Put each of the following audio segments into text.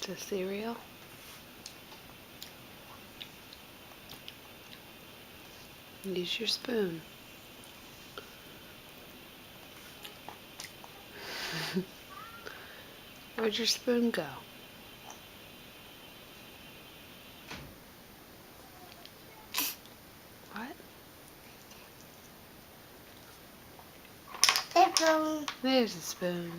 to cereal. Use your spoon. Where'd your spoon go? What? There's a spoon.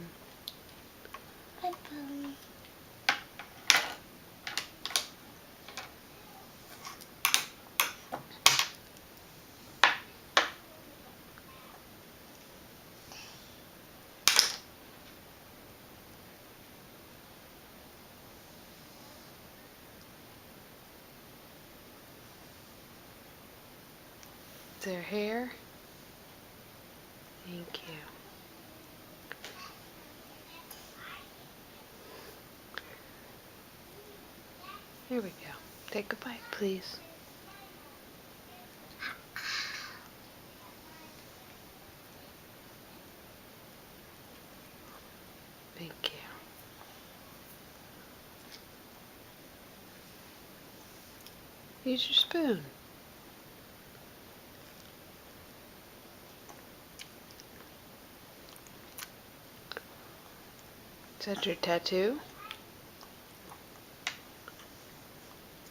Is there hair? Thank you. Here we go. Take a bite, please. Thank you. Use your spoon. Is that your tattoo?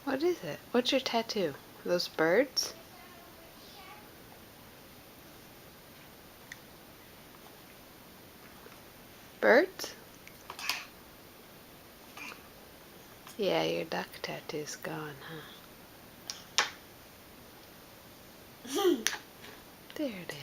What is it? What's your tattoo? Those birds? Birds? Yeah, your duck tattoo's gone, huh? There it is.